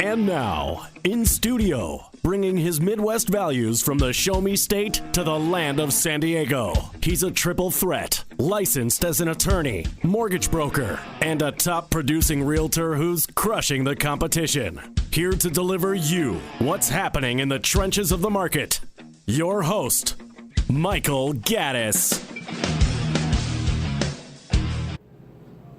And now, in studio, bringing his Midwest values from the Show Me State to the land of San Diego. He's a triple threat, licensed as an attorney, mortgage broker, and a top producing realtor who's crushing the competition. Here to deliver you what's happening in the trenches of the market. Your host, Michael Gaddis.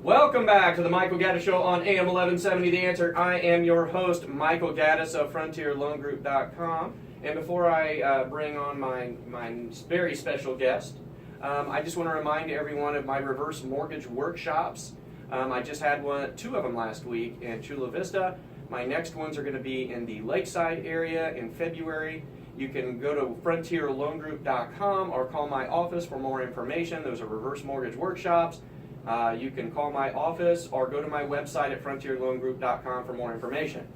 Welcome back to the Michael Gaddis Show on AM 1170 The Answer. I am your host, Michael Gaddis of FrontierLoanGroup.com. And before I bring on my very special guest, I just want to remind everyone of my reverse mortgage workshops. I just had two of them last week in Chula Vista. My next ones are going to be in the Lakeside area in February. You can go to FrontierLoanGroup.com or call my office for more information. Those are reverse mortgage workshops. You can call my office or go to my website at FrontierLoanGroup.com for more information.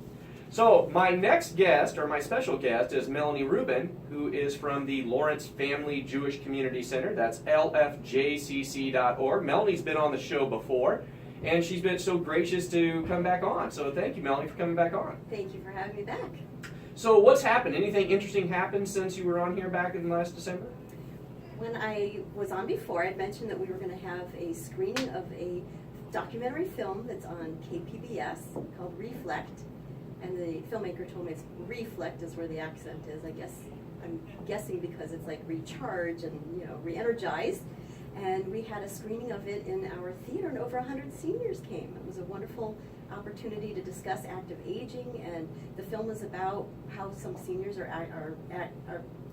So my next guest, or my special guest, is Melanie Rubin, who is from the Lawrence Family Jewish Community Center. That's LFJCC.org. Melanie's been on the show before, and she's been so gracious to come back on. So thank you, Melanie, for coming back on. Thank you for having me back. So what's happened? Anything interesting happened since you were on here back in last December? When I was on before, I mentioned that we were going to have a screening of a documentary film that's on KPBS called Reflect, and the filmmaker told me it's Reflect is where the accent is. I'm guessing because it's like recharge and re-energize. And we had a screening of it in our theater, and over 100 seniors came. It was a wonderful opportunity to discuss active aging, and the film is about how some seniors are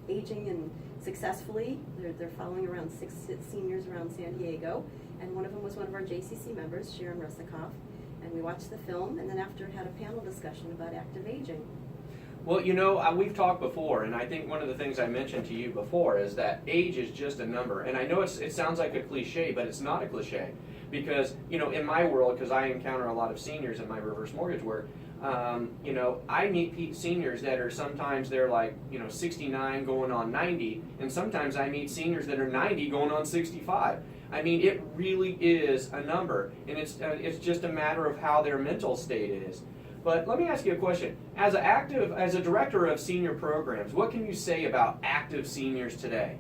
aging and successfully. They're following around 6 seniors around San Diego, and one of them was one of our JCC members, Sharon Rusikoff, and we watched the film, and then after it had a panel discussion about active aging. Well, we've talked before, and I think one of the things I mentioned to you before is that age is just a number. And I know it sounds like a cliche, but it's not a cliche. Because, in my world, because I encounter a lot of seniors in my reverse mortgage work, I meet seniors that are sometimes they're like, 69 going on 90, and sometimes I meet seniors that are 90 going on 65. I mean, it really is a number, and it's just a matter of how their mental state is. But let me ask you a question. As a director of senior programs, what can you say about active seniors today?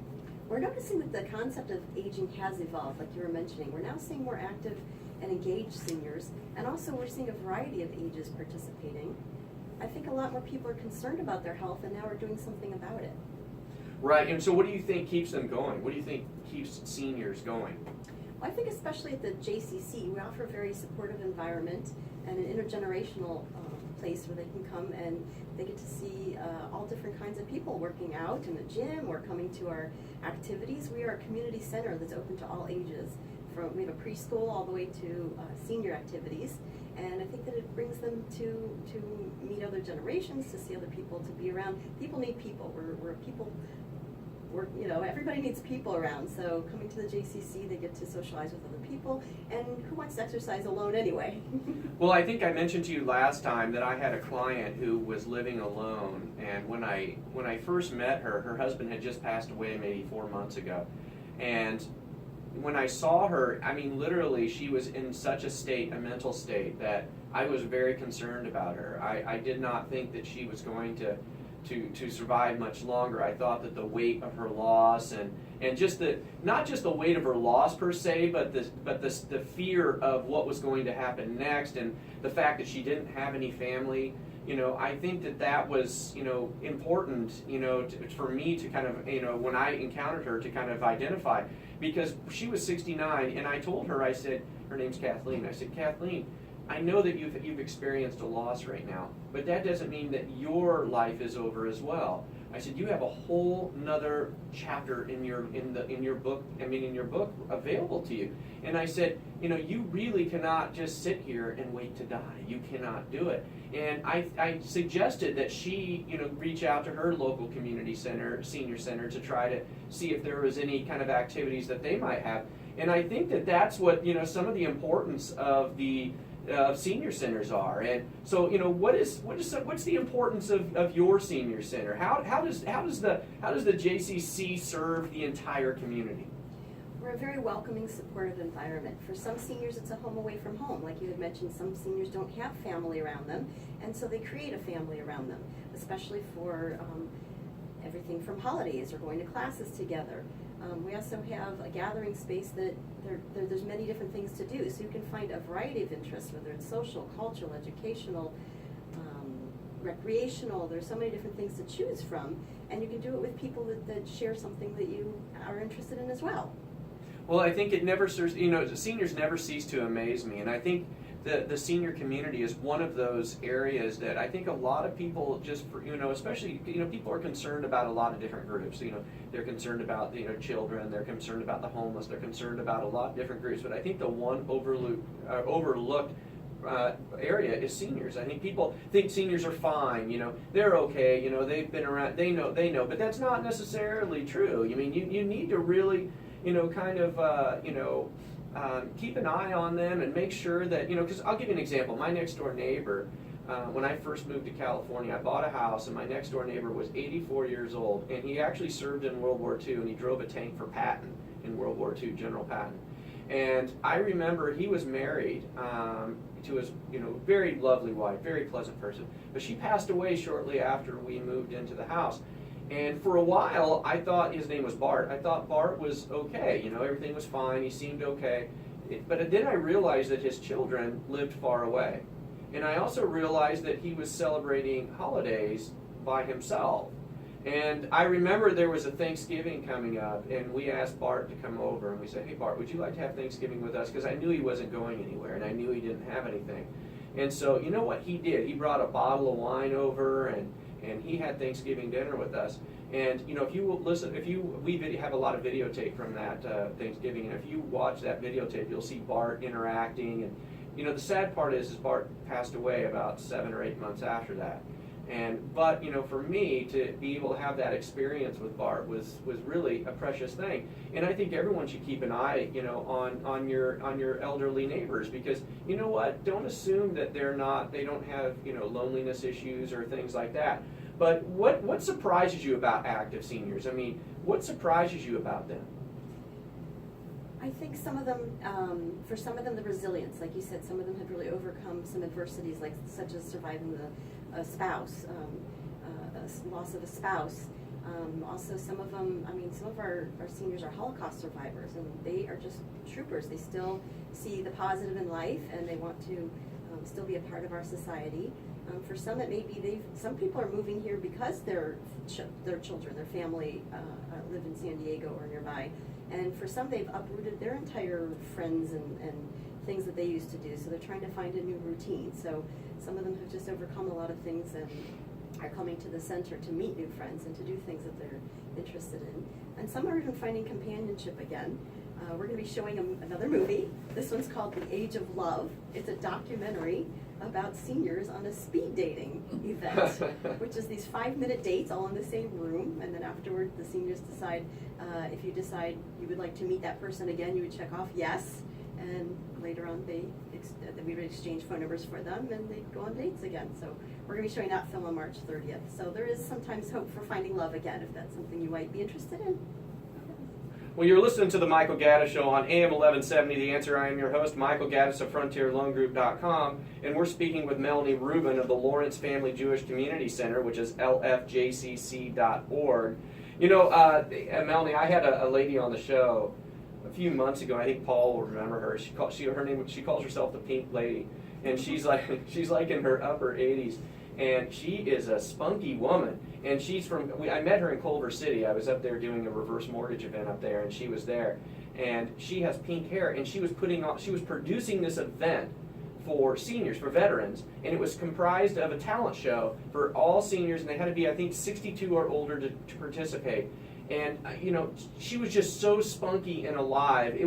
We're noticing that the concept of aging has evolved, like you were mentioning. We're now seeing more active and engaged seniors, and also we're seeing a variety of ages participating. I think a lot more people are concerned about their health, and now we're doing something about it. Right, and so what do you think keeps them going? What do you think keeps seniors going? Well, I think especially at the JCC, we offer a very supportive environment and an intergenerational place where they can come and they get to see all different kinds of people working out in the gym or coming to our activities. We are a community center that's open to all ages. We have a preschool all the way to senior activities, and I think that it brings them to meet other generations, to see other people, to be around. People need people. We're people. Everybody needs people around, so coming to the JCC, they get to socialize with other people, and who wants to exercise alone anyway? Well, I think I mentioned to you last time that I had a client who was living alone, and when I first met her, her husband had just passed away maybe 4 months ago, and when I saw her, I mean, literally, she was in such a mental state, that I was very concerned about her. I did not think that she was going to survive much longer. I thought that the weight of her loss and just not just the weight of her loss per se, but the fear of what was going to happen next, and the fact that she didn't have any family. I think that was important for me to kind of when I encountered her, to kind of identify, because she was 69, and I told her, I said, her name's Kathleen. I said, Kathleen, I know that you've experienced a loss right now, but that doesn't mean that your life is over as well. I said, you have a whole nother chapter in your book available to you. And I said, you really cannot just sit here and wait to die. You cannot do it. And I suggested that she, reach out to her local community center, senior center, to try to see if there was any kind of activities that they might have. And I think that that's what, some of the importance of the senior centers are. And so, what's the importance of your senior center? How does the JCC serve the entire community? We're a very welcoming, supportive environment. For some seniors, it's a home away from home. Like you had mentioned, some seniors don't have family around them, and so they create a family around them, especially for everything from holidays or going to classes together. We also have a gathering space that there's many different things to do, so you can find a variety of interests, whether it's social, cultural, educational, recreational. There's so many different things to choose from, and you can do it with people that share something that you are interested in as well. Well, I think it never serves, seniors never cease to amaze me, and I think the senior community is one of those areas that I think a lot of people especially, people are concerned about a lot of different groups. They're concerned about, children, they're concerned about the homeless, they're concerned about a lot of different groups, but I think the one overlooked area is seniors. I think people think seniors are fine, they're okay, they've been around, they know, but that's not necessarily true. I mean, you need to really, keep an eye on them and make sure that, because I'll give you an example. My next door neighbor, when I first moved to California, I bought a house, and my next door neighbor was 84 years old, and he actually served in World War II, and he drove a tank for Patton in World War II, General Patton. And I remember he was married to his, very lovely wife, very pleasant person, but she passed away shortly after we moved into the house. And for a while, I thought his name was Bart. I thought Bart was okay. Everything was fine. He seemed okay. But then I realized that his children lived far away. And I also realized that he was celebrating holidays by himself. And I remember there was a Thanksgiving coming up, and we asked Bart to come over. And we said, hey, Bart, would you like to have Thanksgiving with us? Because I knew he wasn't going anywhere, and I knew he didn't have anything. And so, you know what he did? He brought a bottle of wine over, and he had Thanksgiving dinner with us. And if you listen, we have a lot of videotape from that Thanksgiving, and if you watch that videotape, you'll see Bart interacting. And the sad part is Bart passed away about 7 or 8 months after that. But for me to be able to have that experience with Bart was really a precious thing. And I think everyone should keep an eye, on your elderly neighbors, because you know what? Don't assume that they don't have loneliness issues or things like that. But what surprises you about active seniors? I mean, what surprises you about them? I think some of them, for some of them, the resilience, like you said, some of them have really overcome some adversities, such as surviving a spouse, loss of a spouse. Also, some of them, some of our seniors are Holocaust survivors, and they are just troopers. They still see the positive in life, and they want to still be a part of our society. For some, it may be some people are moving here because their children, their family live in San Diego or nearby. And for some, they've uprooted their entire friends and things that they used to do. So they're trying to find a new routine. So some of them have just overcome a lot of things and are coming to the center to meet new friends and to do things that they're interested in. And some are even finding companionship again. We're going to be showing another movie. This one's called The Age of Love. It's a documentary about seniors on a speed dating event, which is these 5-minute dates all in the same room, and then afterward the seniors decide, if you decide you would like to meet that person again, you would check off yes, and later on we would exchange phone numbers for them, and they'd go on dates again. So we're going to be showing that film on March 30th. So there is sometimes hope for finding love again, if that's something you might be interested in. Well, you're listening to the Michael Gaddis Show on AM 1170, The Answer. I am your host, Michael Gaddis of FrontierLoanGroup.com, and we're speaking with Melanie Rubin of the Lawrence Family Jewish Community Center, which is LFJCC.org. Melanie, I had a lady on the show a few months ago. I think Paul will remember her. She calls herself the Pink Lady, and she's like in her upper 80s. And she is a spunky woman, and I met her in Culver City. I was up there doing a reverse mortgage event up there, and she was there, and she has pink hair, and she was producing this event for seniors, for veterans, and it was comprised of a talent show for all seniors, and they had to be, I think, 62 or older to participate. And she was just so spunky and alive.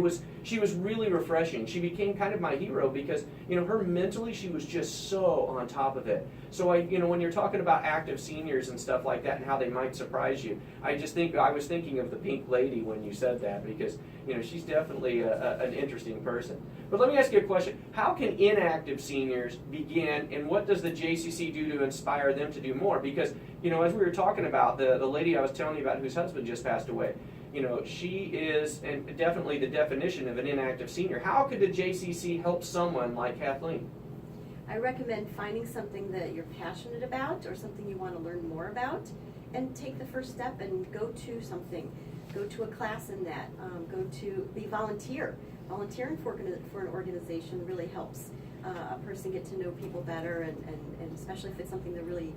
She was really refreshing. She became kind of my hero because her mentally, she was just so on top of it. So when you're talking about active seniors and stuff like that and how they might surprise you, I was thinking of the Pink Lady when you said that, because she's definitely an interesting person. But let me ask you a question: how can inactive seniors begin, and what does the JCC do to inspire them to do more? Because as we were talking about the lady I was telling you about whose husband just passed away, you know, she is and definitely the definition of an inactive senior. How could the JCC help someone like Kathleen? I recommend finding something that you're passionate about or something you want to learn more about, and take the first step and go to something. Go to a class in that. Be volunteer. Volunteering for an organization really helps a person get to know people better, and especially if it's something they really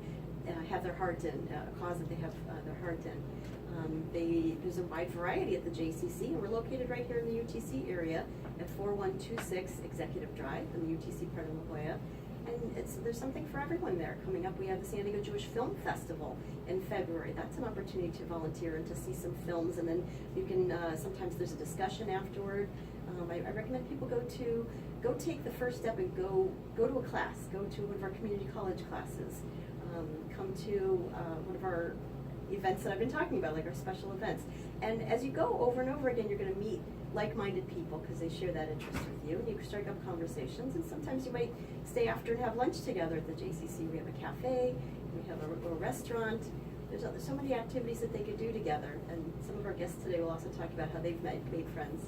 have their heart in, a cause that they have their heart in. There's a wide variety at the JCC, and we're located right here in the UTC area at 4126 Executive Drive in the UTC part of La Jolla. And there's something for everyone there. Coming up, we have the San Diego Jewish Film Festival in February. That's an opportunity to volunteer and to see some films, and then you can, sometimes there's a discussion afterward. I recommend people go take the first step and go to a class, go to one of our community college classes, come to one of our events that I've been talking about, like our special events. And as you go over and over again, you're going to meet like-minded people because they share that interest with you, and you can strike up conversations, and sometimes you might stay after and have lunch together at the JCC. We have a cafe, we have a little restaurant. There's so many activities that they could do together, and some of our guests today will also talk about how they've made friends.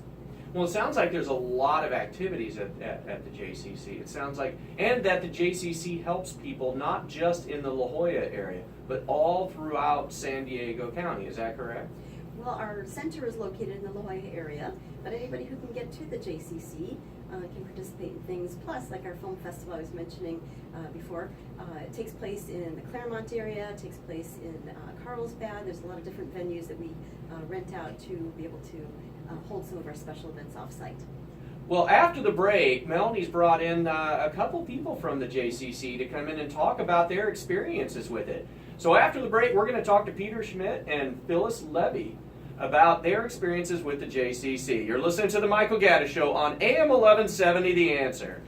Well, it sounds like there's a lot of activities at the JCC. It sounds like, and that the JCC helps people not just in the La Jolla area, but all throughout San Diego County. Is that correct? Well, our center is located in the La Jolla area, but anybody who can get to the JCC can participate in things. Plus, like our film festival I was mentioning before, it takes place in the Claremont area, it takes place in Carlsbad. There's a lot of different venues that we rent out to be able to hold some of our special events off-site. Well, after the break, Melanie's brought in a couple people from the JCC to come in and talk about their experiences with it. So after the break, we're going to talk to Peter Schmidt and Phyllis Levy about their experiences with the JCC. You're listening to the Michael Gaddis Show on AM 1170, The Answer.